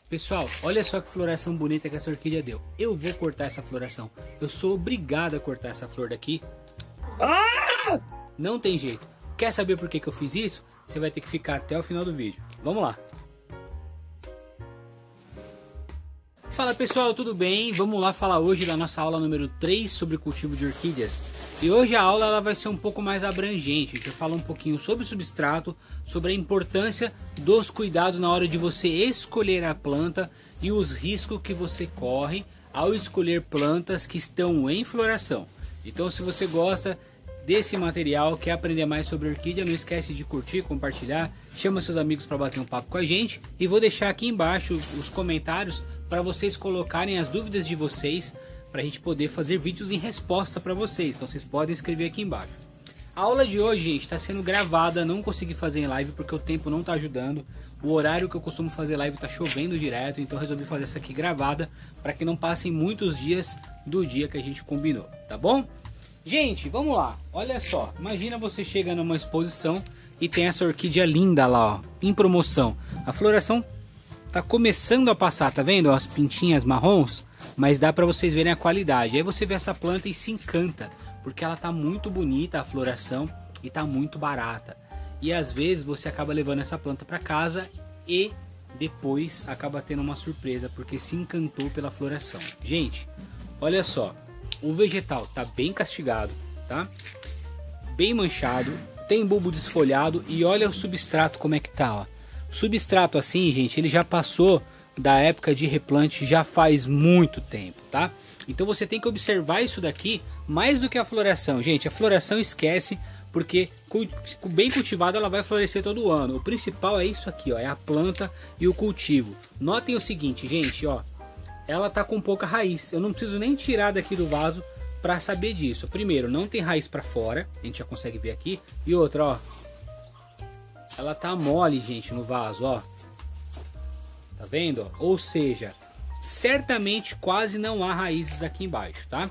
Pessoal, olha só que floração bonita que essa orquídea deu. Eu vou cortar essa floração. Eu sou obrigado a cortar essa flor daqui. Não tem jeito. Quer saber por que eu fiz isso? Você vai ter que ficar até o final do vídeo. Vamos lá. Fala pessoal, tudo bem? Vamos lá falar hoje da nossa aula número 3 sobre cultivo de orquídeas. E hoje a aula ela vai ser um pouco mais abrangente. A gente vai falar um pouquinho sobre o substrato, sobre a importância dos cuidados na hora de você escolher a planta e os riscos que você corre ao escolher plantas que estão em floração. Então, se você gosta desse material, quer aprender mais sobre orquídea, não esquece de curtir, compartilhar, chama seus amigos para bater um papo com a gente e vou deixar aqui embaixo os comentários para vocês colocarem as dúvidas de vocês, para a gente poder fazer vídeos em resposta para vocês. Então vocês podem escrever aqui embaixo. A aula de hoje, gente, está sendo gravada, não consegui fazer em live porque o tempo não está ajudando. O horário que eu costumo fazer live está chovendo direto, então resolvi fazer essa aqui gravada para que não passem muitos dias do dia que a gente combinou, tá bom? Gente, vamos lá, olha só, imagina você chega numa exposição e tem essa orquídea linda lá, ó, em promoção. A floração tá começando a passar, tá vendo? Ó, as pintinhas marrons, mas dá para vocês verem a qualidade. Aí você vê essa planta e se encanta, porque ela tá muito bonita a floração e tá muito barata. E às vezes você acaba levando essa planta para casa e depois acaba tendo uma surpresa, porque se encantou pela floração. Gente, olha só. O vegetal tá bem castigado, tá? Bem manchado, tem bulbo desfolhado e olha o substrato como é que tá, ó. O substrato assim, gente, ele já passou da época de replante já faz muito tempo, tá? Então você tem que observar isso daqui mais do que a floração. Gente, a floração esquece, porque bem cultivada ela vai florescer todo ano. O principal é isso aqui, ó, é a planta e o cultivo. Notem o seguinte, gente, ó. Ela tá com pouca raiz, eu não preciso nem tirar daqui do vaso para saber disso. Primeiro, não tem raiz para fora, a gente já consegue ver aqui. E outra, ó, ela tá mole, gente, no vaso, ó. Tá vendo? Ó? Ou seja, certamente quase não há raízes aqui embaixo, tá?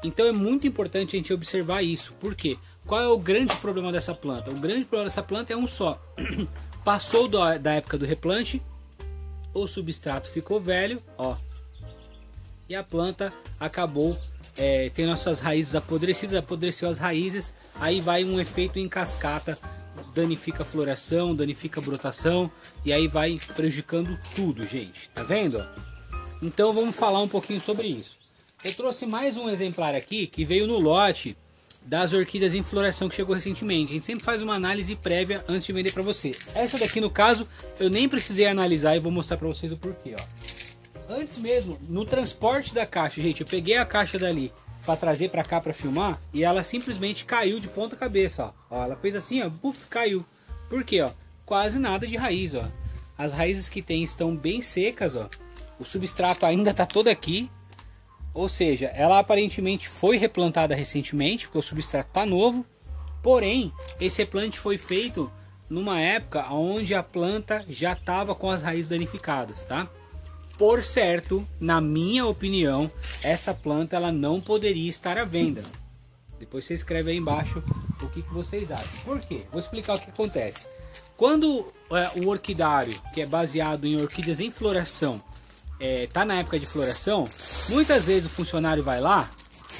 Então é muito importante a gente observar isso. Por quê? Qual é o grande problema dessa planta? O grande problema dessa planta é um só. Passou da época do replante, o substrato ficou velho, ó. E a planta acabou tendo essas raízes apodrecidas, apodreceu as raízes, aí vai um efeito em cascata, danifica a floração, danifica a brotação, e aí vai prejudicando tudo, gente, tá vendo? Então vamos falar um pouquinho sobre isso. Eu trouxe mais um exemplar aqui, que veio no lote das orquídeas em floração que chegou recentemente. A gente sempre faz uma análise prévia antes de vender para você. Essa daqui, no caso, eu nem precisei analisar e vou mostrar para vocês o porquê, ó. Antes mesmo, no transporte da caixa, gente, eu peguei a caixa dali para trazer para cá para filmar e ela simplesmente caiu de ponta cabeça, ó. Ó, ela fez assim, ó, buf, caiu. Por quê, ó? Quase nada de raiz, ó. As raízes que tem estão bem secas, ó. O substrato ainda tá todo aqui. Ou seja, ela aparentemente foi replantada recentemente, porque o substrato tá novo. Porém, esse replante foi feito numa época onde a planta já estava com as raízes danificadas, tá? Por certo, na minha opinião, essa planta ela não poderia estar à venda. Depois você escreve aí embaixo o que vocês acham. Por quê? Vou explicar o que acontece. Quando o orquidário, que é baseado em orquídeas em floração, tá na época de floração, muitas vezes o funcionário vai lá,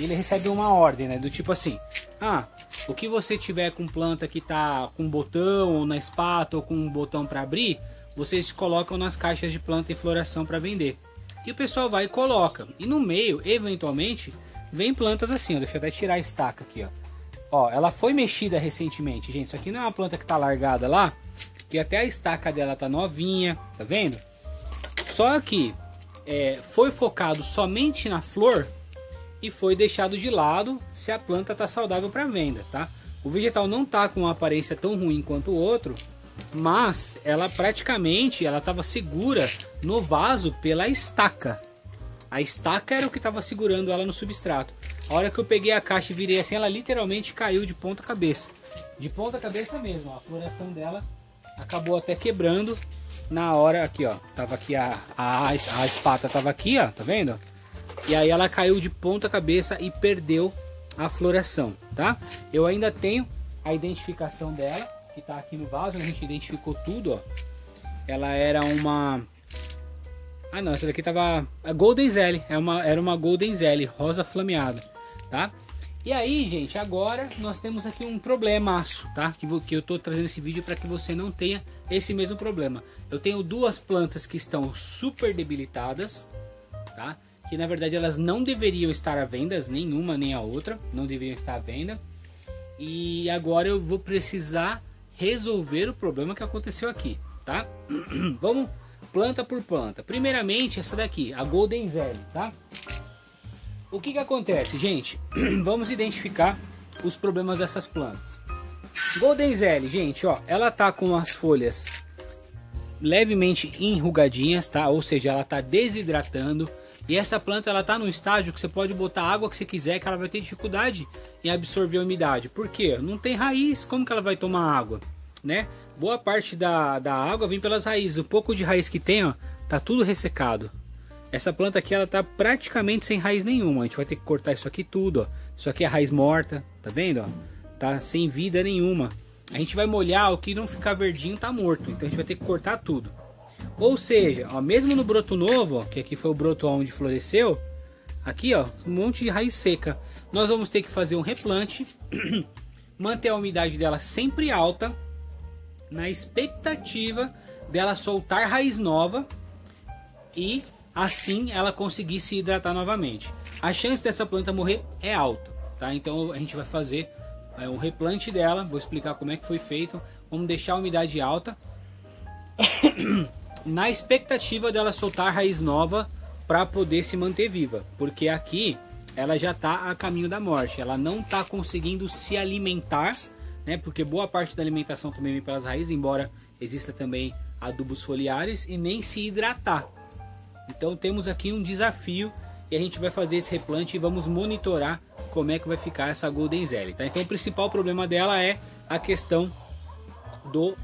ele recebe uma ordem, né, do tipo assim: ah, o que você tiver com planta que tá com botão ou na espátula ou com um botão para abrir, vocês colocam nas caixas de planta em floração para vender. E o pessoal vai e coloca. E no meio, eventualmente, vem plantas assim, ó. Deixa eu até tirar a estaca aqui, ó. Ó, ela foi mexida recentemente, gente. Isso aqui não é uma planta que tá largada lá, que até a estaca dela tá novinha, tá vendo? Só que foi focado somente na flor e foi deixado de lado se a planta tá saudável para venda, tá? O vegetal não tá com uma aparência tão ruim quanto o outro, mas ela praticamente estava segura no vaso pela estaca. A estaca era o que estava segurando ela no substrato. A hora que eu peguei a caixa e virei assim, ela literalmente caiu de ponta cabeça. De ponta cabeça mesmo, ó. A floração dela acabou até quebrando na hora aqui, ó. Tava aqui a espátula tava aqui, ó, tá vendo? E aí ela caiu de ponta cabeça e perdeu a floração, tá? Eu ainda tenho a identificação dela, que tá aqui no vaso, a gente identificou tudo, ó. Ela era uma Ah não, essa daqui tava a Golden Zelle, era uma Golden Zelle, rosa flameada, tá? E aí, gente, agora nós temos aqui um problemaço, tá? Que eu tô trazendo esse vídeo para que você não tenha esse mesmo problema. Eu tenho duas plantas que estão super debilitadas, tá? Que na verdade elas não deveriam estar à venda, nenhuma nem a outra, não deveriam estar à venda. E agora eu vou precisar resolver o problema que aconteceu aqui, tá? Vamos planta por planta. Primeiramente essa daqui, a Golden Zelle, tá? O que acontece, gente? Vamos identificar os problemas dessas plantas. Golden Zelle, gente, ó, ela tá com as folhas levemente enrugadinhas, tá? Ou seja, ela tá desidratando. E essa planta ela tá num estágio que você pode botar a água que você quiser, que ela vai ter dificuldade em absorver a umidade. Por quê? Não tem raiz, como que ela vai tomar água, né? Boa parte da água vem pelas raízes. O pouco de raiz que tem, ó, tá tudo ressecado. Essa planta aqui ela tá praticamente sem raiz nenhuma. A gente vai ter que cortar isso aqui tudo, ó. Isso aqui é raiz morta, tá vendo, ó? Tá sem vida nenhuma. A gente vai molhar, o que não ficar verdinho tá morto. Então a gente vai ter que cortar tudo. Ou seja, ó, mesmo no broto novo, ó, que aqui foi o broto onde floresceu, aqui ó, um monte de raiz seca. Nós vamos ter que fazer um replante, manter a umidade dela sempre alta, na expectativa dela soltar raiz nova e assim ela conseguir se hidratar novamente. A chance dessa planta morrer é alta, tá? Então a gente vai fazer um replante dela, vou explicar como é que foi feito. Vamos deixar a umidade alta na expectativa dela soltar raiz nova para poder se manter viva, porque aqui ela já está a caminho da morte, ela não está conseguindo se alimentar, né? Porque boa parte da alimentação também vem pelas raízes, embora exista também adubos foliares, e nem se hidratar. Então temos aqui um desafio e a gente vai fazer esse replante e vamos monitorar como é que vai ficar essa Golden Zelle, tá? Então o principal problema dela é a questão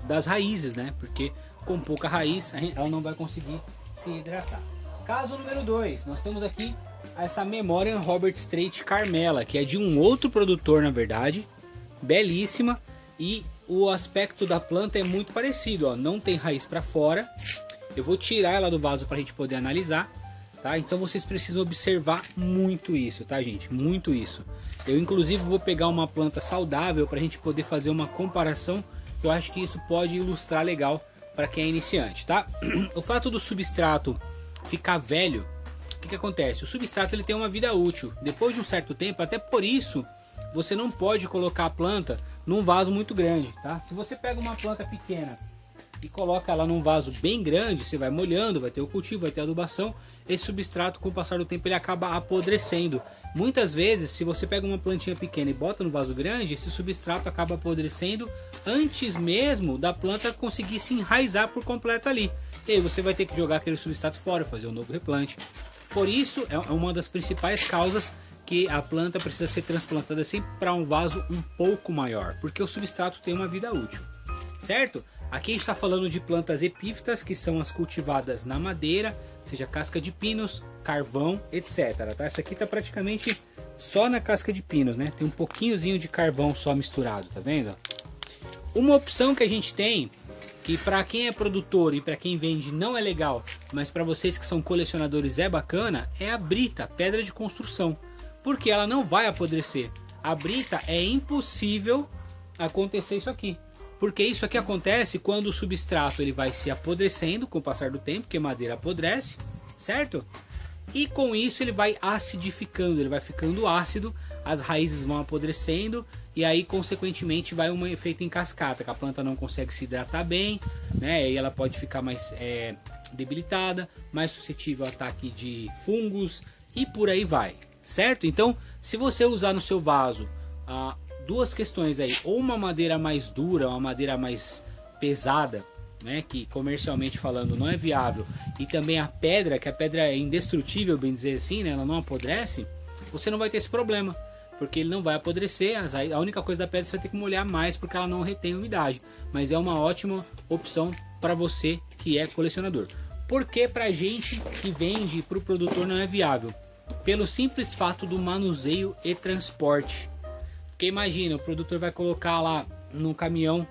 das raízes, né? Porque com pouca raiz ela não vai conseguir se hidratar. Caso número 2, nós temos aqui essa Memorial Robert Strait Carmela, que é de um outro produtor na verdade, belíssima, e o aspecto da planta é muito parecido, ó, não tem raiz para fora. Eu vou tirar ela do vaso para a gente poder analisar, tá? Então vocês precisam observar muito isso, tá, gente? Muito isso. Eu inclusive vou pegar uma planta saudável para a gente poder fazer uma comparação. Eu acho que isso pode ilustrar legal para quem é iniciante, tá? O fato do substrato ficar velho, o que acontece? O substrato ele tem uma vida útil. Depois de um certo tempo, até por isso, você não pode colocar a planta num vaso muito grande, tá? Se você pega uma planta pequena e coloca ela num vaso bem grande, você vai molhando, vai ter o cultivo, vai ter a adubação, esse substrato com o passar do tempo ele acaba apodrecendo. Muitas vezes, se você pega uma plantinha pequena e bota no vaso grande, esse substrato acaba apodrecendo antes mesmo da planta conseguir se enraizar por completo ali. E aí você vai ter que jogar aquele substrato fora, fazer um novo replante. Por isso, é uma das principais causas que a planta precisa ser transplantada sempre para um vaso um pouco maior, porque o substrato tem uma vida útil, certo? Aqui a gente está falando de plantas epífitas, que são as cultivadas na madeira, seja casca de pinos, carvão, etc. Tá? Essa aqui está praticamente só na casca de pinos, né? Tem um pouquinhozinho de carvão só misturado, tá vendo? Uma opção que a gente tem, que para quem é produtor e para quem vende não é legal, mas para vocês que são colecionadores é bacana, é a brita, pedra de construção, porque ela não vai apodrecer. A brita é impossível acontecer isso aqui. Porque isso aqui acontece quando o substrato ele vai se apodrecendo com o passar do tempo, porque madeira apodrece, certo? E com isso ele vai acidificando, ele vai ficando ácido, as raízes vão apodrecendo e aí consequentemente vai um efeito em cascata, que a planta não consegue se hidratar bem, né? E ela pode ficar mais debilitada, mais suscetível a ataque de fungos e por aí vai, certo? Então, se você usar no seu vaso duas questões aí, ou uma madeira mais dura, uma madeira mais pesada, né, que comercialmente falando não é viável, e também a pedra, que a pedra é indestrutível, bem dizer assim, né, ela não apodrece, você não vai ter esse problema, porque ele não vai apodrecer. A única coisa da pedra você vai ter que molhar mais, porque ela não retém umidade, mas é uma ótima opção para você que é colecionador. Porque pra gente que vende, para o produtor não é viável, pelo simples fato do manuseio e transporte. Porque imagina, o produtor vai colocar lá no caminhão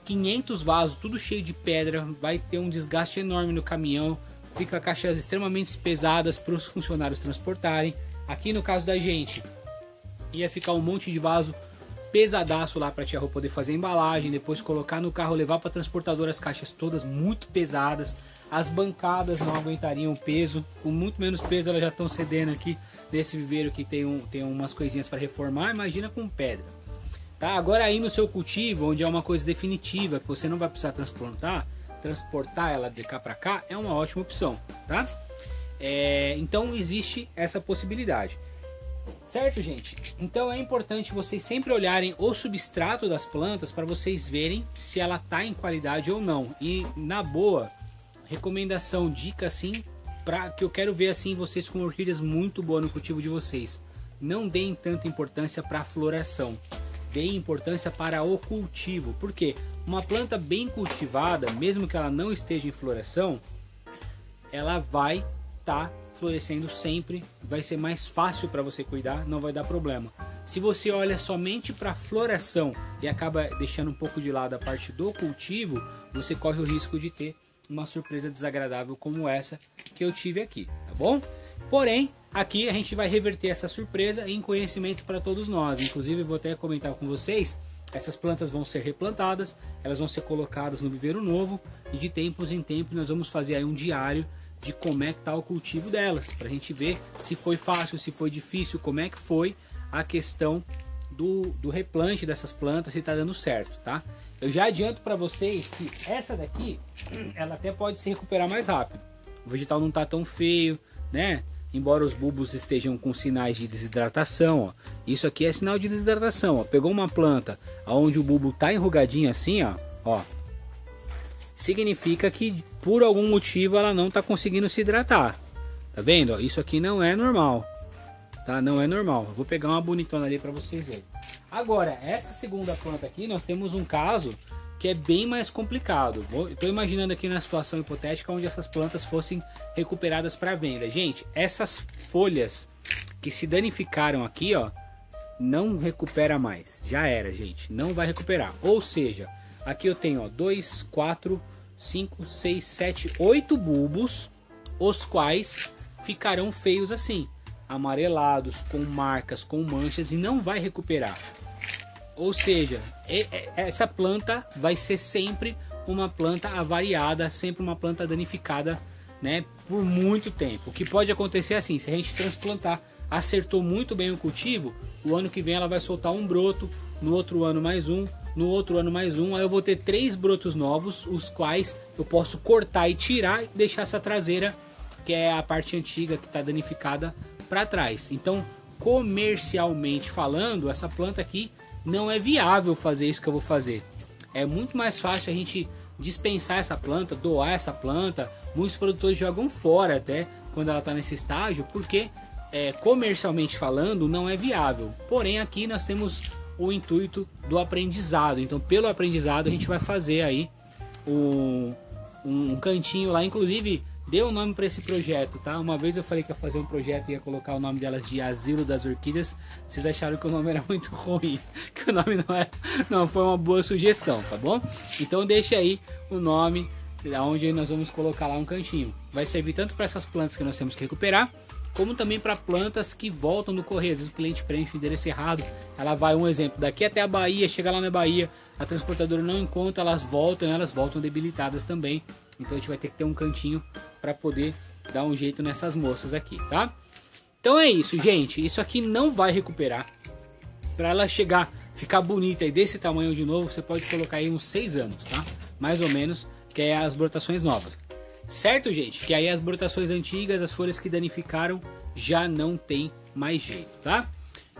500 vasos, tudo cheio de pedra, vai ter um desgaste enorme no caminhão, fica caixas extremamente pesadas para os funcionários transportarem. Aqui no caso da gente, ia ficar um monte de vaso pesadaço lá para a tia Rô poder fazer a embalagem, depois colocar no carro, levar para transportadora, as caixas todas muito pesadas, as bancadas não aguentariam o peso, com muito menos peso elas já estão cedendo aqui nesse viveiro que tem umas coisinhas para reformar, imagina com pedra. Tá? Agora aí no seu cultivo, onde é uma coisa definitiva, que você não vai precisar transportar ela de cá para cá, é uma ótima opção, tá? Então existe essa possibilidade. Certo, gente? Então é importante vocês sempre olharem o substrato das plantas para vocês verem se ela está em qualidade ou não. E na boa, recomendação, dica assim, para que eu quero ver assim vocês com orquídeas muito boas no cultivo de vocês. Não deem tanta importância para a floração, deem importância para o cultivo. Porque uma planta bem cultivada, mesmo que ela não esteja em floração, ela vai estar florescendo sempre, vai ser mais fácil para você cuidar, não vai dar problema. Se você olha somente para a floração e acaba deixando um pouco de lado a parte do cultivo, você corre o risco de ter uma surpresa desagradável como essa que eu tive aqui, tá bom? Porém, aqui a gente vai reverter essa surpresa em conhecimento para todos nós. Inclusive, eu vou até comentar com vocês, essas plantas vão ser replantadas, elas vão ser colocadas no viveiro novo e de tempos em tempos nós vamos fazer aí um diário de como é que tá o cultivo delas, para a gente ver se foi fácil, se foi difícil, como é que foi a questão do replante dessas plantas, se tá dando certo, tá? Eu já adianto para vocês que essa daqui, ela até pode se recuperar mais rápido. O vegetal não tá tão feio, né? Embora os bulbos estejam com sinais de desidratação, ó. Isso aqui é sinal de desidratação, ó. Pegou uma planta onde o bulbo tá enrugadinho assim, ó. Significa que por algum motivo ela não está conseguindo se hidratar. Tá vendo? Ó, isso aqui não é normal, tá? Não é normal. Eu vou pegar uma bonitona ali para vocês verem. Agora, essa segunda planta aqui, nós temos um caso que é bem mais complicado. Estou imaginando aqui na situação hipotética onde essas plantas fossem recuperadas para venda. Gente, essas folhas que se danificaram aqui, ó, não recupera mais. Já era, gente. Não vai recuperar. Ou seja, aqui eu tenho 2, 4, 5, 6, 7, 8 bulbos, os quais ficarão feios assim, amarelados, com marcas, com manchas, e não vai recuperar. Ou seja, essa planta vai ser sempre uma planta avariada, sempre uma planta danificada, né, por muito tempo. O que pode acontecer assim, se a gente transplantar, acertou muito bem o cultivo, o ano que vem ela vai soltar um broto, no outro ano mais um, no outro ano mais um, aí eu vou ter 3 brotos novos, os quais eu posso cortar e tirar e deixar essa traseira, que é a parte antiga que está danificada, para trás. Então, comercialmente falando, essa planta aqui não é viável fazer isso que eu vou fazer. É muito mais fácil a gente dispensar essa planta, doar essa planta. Muitos produtores jogam fora até quando ela está nesse estágio, porque comercialmente falando não é viável. Porém, aqui nós temos o intuito do aprendizado. Então, pelo aprendizado, a gente vai fazer aí um cantinho lá. Inclusive, dê um nome para esse projeto, tá? Uma vez eu falei que ia fazer um projeto e ia colocar o nome delas de Asilo das Orquídeas. Vocês acharam que o nome era muito ruim, que o nome não foi uma boa sugestão, tá bom? Então deixa aí o nome onde nós vamos colocar lá um cantinho. Vai servir tanto para essas plantas que nós temos que recuperar, como também para plantas que voltam do correio. Às vezes o cliente preenche o endereço errado, ela vai, um exemplo, daqui até a Bahia, chega lá na Bahia, a transportadora não encontra, elas voltam debilitadas também. Então a gente vai ter que ter um cantinho para poder dar um jeito nessas moças aqui, tá? Então é isso, gente. Isso aqui não vai recuperar. Para ela ficar bonita e desse tamanho de novo, você pode colocar aí uns 6 anos, tá? Mais ou menos, que é as brotações novas. Certo, gente? Que aí as brotações antigas, as folhas que danificaram, já não tem mais jeito, tá?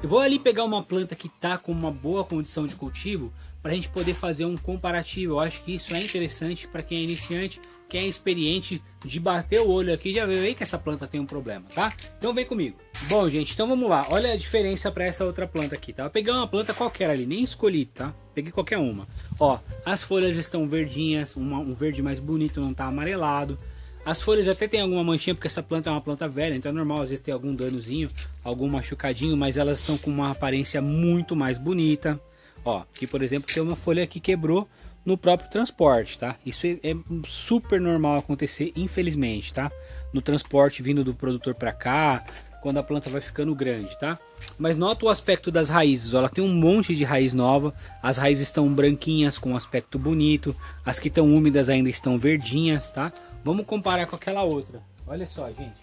Eu vou ali pegar uma planta que tá com uma boa condição de cultivo para a gente poder fazer um comparativo. Eu acho que isso é interessante para quem é iniciante, quem é experiente, de bater o olho aqui, já vê aí que essa planta tem um problema, tá? Então vem comigo. Bom, gente, então vamos lá. Olha a diferença para essa outra planta aqui, tá? Eu peguei uma planta qualquer ali, nem escolhi, tá? Peguei qualquer uma. Ó, as folhas estão verdinhas, um verde mais bonito, não tá amarelado. As folhas até tem alguma manchinha, porque essa planta é uma planta velha, então é normal às vezes ter algum danozinho, algum machucadinho, mas elas estão com uma aparência muito mais bonita. Ó, aqui por exemplo tem uma folha que quebrou no próprio transporte, tá? Isso é super normal acontecer, infelizmente, tá? No transporte vindo do produtor para cá, quando a planta vai ficando grande, tá? Mas nota o aspecto das raízes, ó, ela tem um monte de raiz nova, as raízes estão branquinhas com um aspecto bonito, as que estão úmidas ainda estão verdinhas, tá? Vamos comparar com aquela outra, olha só, gente,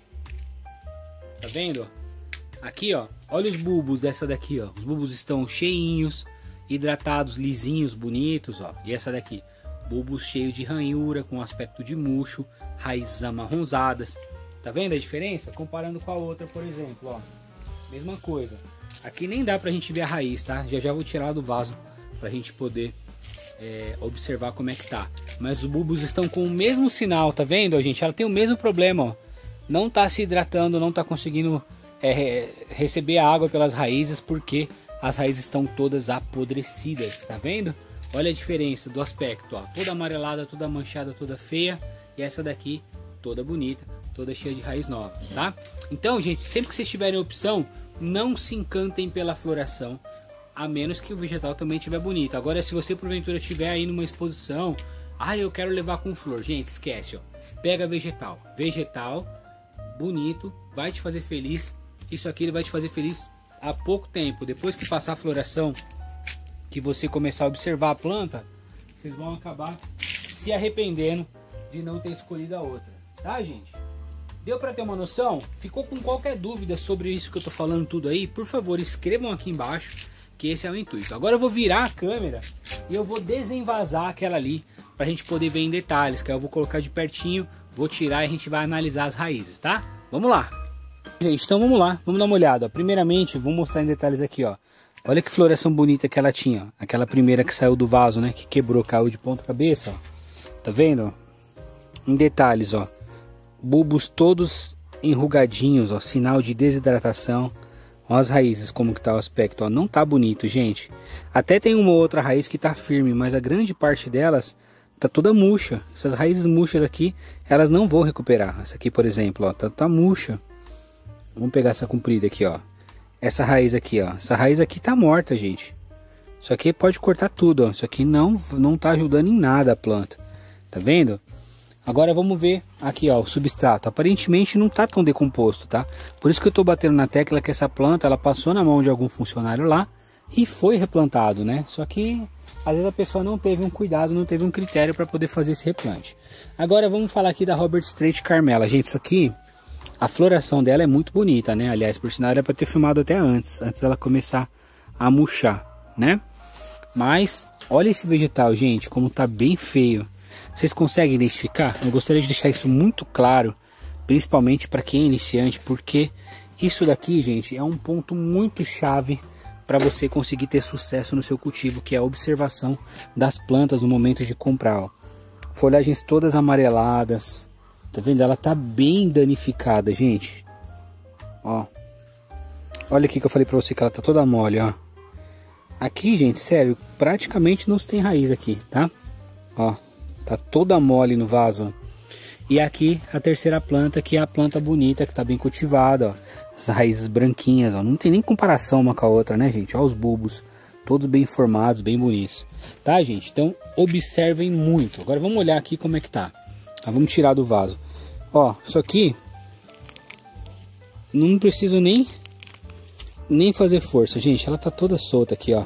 tá vendo? Aqui, ó, olha os bulbos dessa daqui, ó, os bulbos estão cheinhos, hidratados, lisinhos, bonitos, ó, e essa daqui, bulbos cheios de ranhura, com aspecto de murcho, raízes amarronzadas. Tá vendo a diferença? Comparando com a outra, por exemplo, ó. Mesma coisa. Aqui nem dá pra gente ver a raiz, tá? Já vou tirar do vaso pra gente poder observar como é que tá. Mas os bulbos estão com o mesmo sinal, tá vendo, ó, gente? Ela tem o mesmo problema, ó. Não tá se hidratando, não tá conseguindo receber a água pelas raízes, porque as raízes estão todas apodrecidas, tá vendo? Olha a diferença do aspecto, ó. Toda amarelada, toda manchada, toda feia. E essa daqui, toda bonita, toda cheia de raiz nova, tá? Então, gente, sempre que vocês tiverem opção, não se encantem pela floração, a menos que o vegetal também estiver bonito. Agora, se você porventura estiver aí numa exposição, eu quero levar com flor, gente, esquece, ó. Pega vegetal, bonito, vai te fazer feliz. Isso aqui ele vai te fazer feliz há pouco tempo. Depois que passar a floração, que você começar a observar a planta, vocês vão acabar se arrependendo de não ter escolhido a outra, tá, gente? Deu para ter uma noção? Ficou com qualquer dúvida sobre isso que eu tô falando tudo aí? Por favor, escrevam aqui embaixo, que esse é o intuito. Agora eu vou virar a câmera e eu vou desenvasar aquela ali pra gente poder ver em detalhes, que eu vou colocar de pertinho, vou tirar e a gente vai analisar as raízes, tá? Vamos lá! Gente, então vamos lá, vamos dar uma olhada. Primeiramente, vou mostrar em detalhes aqui, ó. Olha que floração bonita que ela tinha, ó. Aquela primeira que saiu do vaso, né? Que quebrou, caiu de ponta cabeça, ó. Tá vendo? Em detalhes, ó. Bulbos todos enrugadinhos, ó, sinal de desidratação. Ó as raízes, como que tá o aspecto, ó, não tá bonito, gente. Até tem uma outra raiz que tá firme, mas a grande parte delas tá toda murcha. Essas raízes murchas aqui, elas não vão recuperar. Essa aqui, por exemplo, ó, tá murcha. Vamos pegar essa comprida aqui, ó. Essa raiz aqui, ó, essa raiz aqui tá morta, gente. Isso aqui pode cortar tudo, ó. Isso aqui não tá ajudando em nada a planta. Tá vendo? Agora vamos ver aqui, ó, o substrato. Aparentemente não tá tão decomposto, tá? Por isso que eu tô batendo na tecla que essa planta, ela passou na mão de algum funcionário lá e foi replantado, né? Só que às vezes a pessoa não teve um cuidado, não teve um critério para poder fazer esse replante. Agora vamos falar aqui da Robert Strait Carmela. Gente, isso aqui, a floração dela é muito bonita, né? Aliás, por sinal, era para ter filmado até antes dela começar a murchar, né? Mas olha esse vegetal, gente, como tá bem feio. Vocês conseguem identificar? Eu gostaria de deixar isso muito claro, principalmente para quem é iniciante, porque isso daqui, gente, é um ponto muito chave para você conseguir ter sucesso no seu cultivo, que é a observação das plantas no momento de comprar, ó. Folhagens todas amareladas, tá vendo? Ela tá bem danificada, gente. Ó, olha aqui que eu falei para você que ela tá toda mole, ó. Aqui, gente, sério, praticamente não se tem raiz aqui, tá? Ó. Tá toda mole no vaso, ó. E aqui a terceira planta, que é a planta bonita, que tá bem cultivada, ó. As raízes branquinhas, ó. Não tem nem comparação uma com a outra, né, gente? Ó os bulbos, todos bem formados, bem bonitos. Tá, gente? Então observem muito. Agora vamos olhar aqui como é que tá. Vamos tirar do vaso. Ó, isso aqui não preciso nem fazer força, gente. Ela tá toda solta aqui, ó.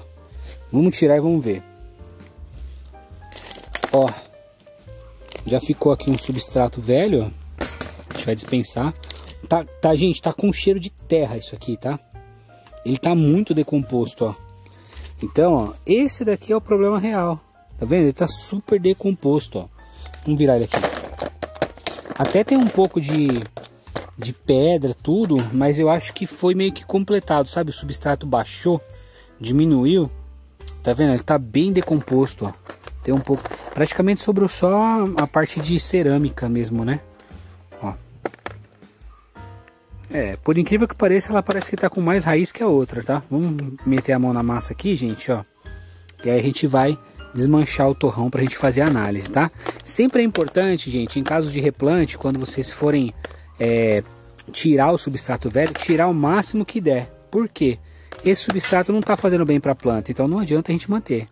Vamos tirar e vamos ver. Ó, já ficou aqui um substrato velho, ó. A gente vai dispensar. Tá, gente, tá com cheiro de terra isso aqui, tá? Ele tá muito decomposto, ó. Então, ó, esse daqui é o problema real. Tá vendo? Ele tá super decomposto, ó. Vamos virar ele aqui. Até tem um pouco de pedra, tudo, mas eu acho que foi meio que completado, sabe? O substrato baixou, diminuiu. Tá vendo? Ele tá bem decomposto, ó. Tem um pouco, praticamente sobrou só a parte de cerâmica mesmo, né? Ó. Por incrível que pareça, ela parece que tá com mais raiz que a outra, tá? Vamos meter a mão na massa aqui, gente, ó. E aí a gente vai desmanchar o torrão pra gente fazer a análise, tá? Sempre é importante, gente, em caso de replante, quando vocês forem tirar o substrato velho, tirar o máximo que der. Por quê? Esse substrato não tá fazendo bem pra planta, então não adianta a gente manter.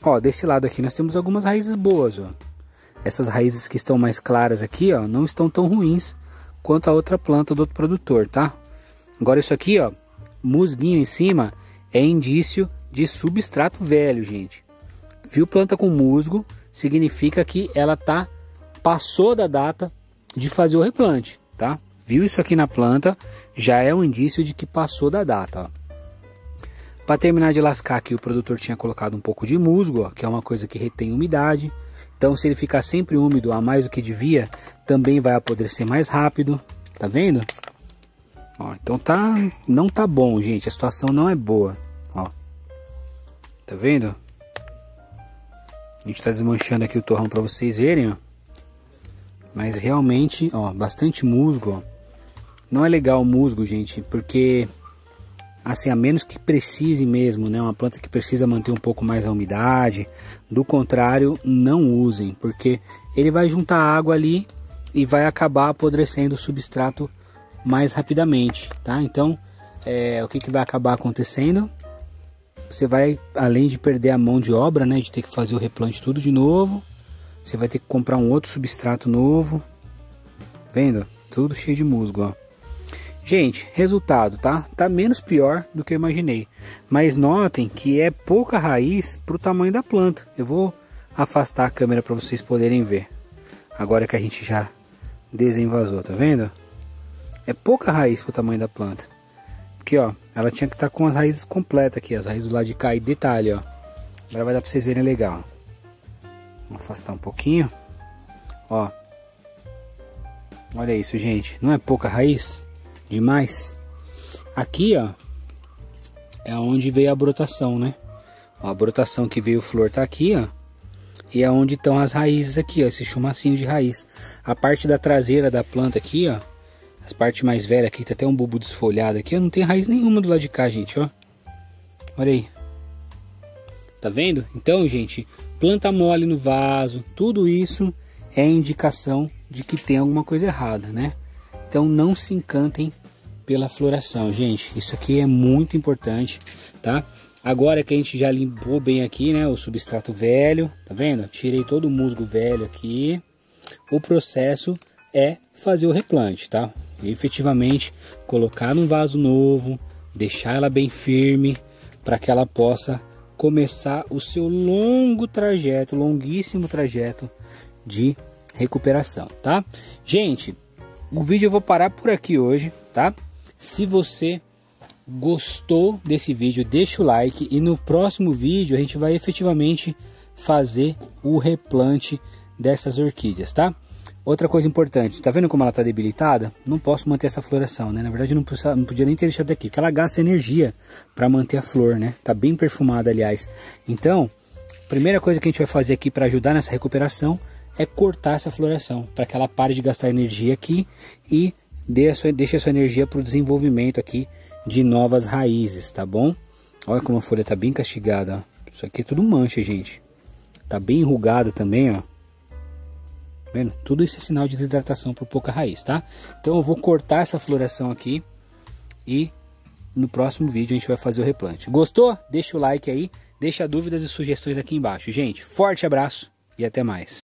Ó, desse lado aqui nós temos algumas raízes boas, ó. Essas raízes que estão mais claras aqui, ó, não estão tão ruins quanto a outra planta do outro produtor, tá? Agora isso aqui, ó, musguinho em cima é indício de substrato velho, gente. Viu planta com musgo, significa que ela passou da data de fazer o replante, tá? Viu isso aqui na planta, já é um indício de que passou da data, ó. Para terminar de lascar aqui, o produtor tinha colocado um pouco de musgo, ó, que é uma coisa que retém umidade. Então, se ele ficar sempre úmido a mais do que devia, também vai apodrecer mais rápido. Tá vendo? Ó, então não tá bom, gente. A situação não é boa. Ó, tá vendo? A gente tá desmanchando aqui o torrão para vocês verem, ó. Mas realmente, ó, bastante musgo, ó. Não é legal o musgo, gente, porque assim, a menos que precise mesmo, né? Uma planta que precisa manter um pouco mais a umidade. Do contrário, não usem, porque ele vai juntar água ali e vai acabar apodrecendo o substrato mais rapidamente, tá? Então, o que vai acabar acontecendo? Você vai, além de perder a mão de obra, né? De ter que fazer o replante tudo de novo. Você vai ter que comprar um outro substrato novo. Vendo? Tudo cheio de musgo, ó. Gente, resultado, tá? Tá menos pior do que eu imaginei. Mas notem que é pouca raiz para o tamanho da planta. Eu vou afastar a câmera para vocês poderem ver. Agora que a gente já desenvasou, tá vendo? É pouca raiz para o tamanho da planta. Porque, ó, ela tinha que estar com as raízes completas aqui. As raízes do lado de cá e detalhe, ó. Agora vai dar para vocês verem legal. Vou afastar um pouquinho. Ó. Olha isso, gente. Não é pouca raiz? Demais. Aqui, ó, é onde veio a brotação, né? Ó, a brotação que veio flor tá aqui, ó. E é onde estão as raízes aqui, ó, esse chumacinho de raiz. A parte da traseira da planta aqui, ó, as partes mais velhas aqui, tá até um bulbo desfolhado aqui, ó, não tem raiz nenhuma do lado de cá, gente, ó. Olha aí. Tá vendo? Então, gente, planta mole no vaso, tudo isso é indicação de que tem alguma coisa errada, né? Então não se encantem pela floração, gente. Isso aqui é muito importante, tá? Agora que a gente já limpou bem aqui, né, o substrato velho, tá vendo? Tirei todo o musgo velho aqui. O processo é fazer o replante, tá? E, efetivamente colocar num vaso novo, deixar ela bem firme para que ela possa começar o seu longo trajeto, longuíssimo trajeto de recuperação, tá? Gente, o vídeo eu vou parar por aqui hoje, tá? Se você gostou desse vídeo, deixa o like e no próximo vídeo a gente vai efetivamente fazer o replante dessas orquídeas, tá? Outra coisa importante, tá vendo como ela tá debilitada? Não posso manter essa floração, né? Na verdade não podia nem ter deixado aqui, porque ela gasta energia para manter a flor, né? Tá bem perfumada, aliás. Então, a primeira coisa que a gente vai fazer aqui para ajudar nessa recuperação é cortar essa floração, para que ela pare de gastar energia aqui e deixe a sua energia para o desenvolvimento aqui de novas raízes, tá bom? Olha como a folha tá bem castigada, ó. Isso aqui é tudo mancha, gente. Tá bem enrugada também, ó. Tá vendo? Tudo isso é sinal de desidratação por pouca raiz, tá? Então eu vou cortar essa floração aqui e no próximo vídeo a gente vai fazer o replante. Gostou? Deixa o like aí, deixa dúvidas e sugestões aqui embaixo. Gente, forte abraço e até mais.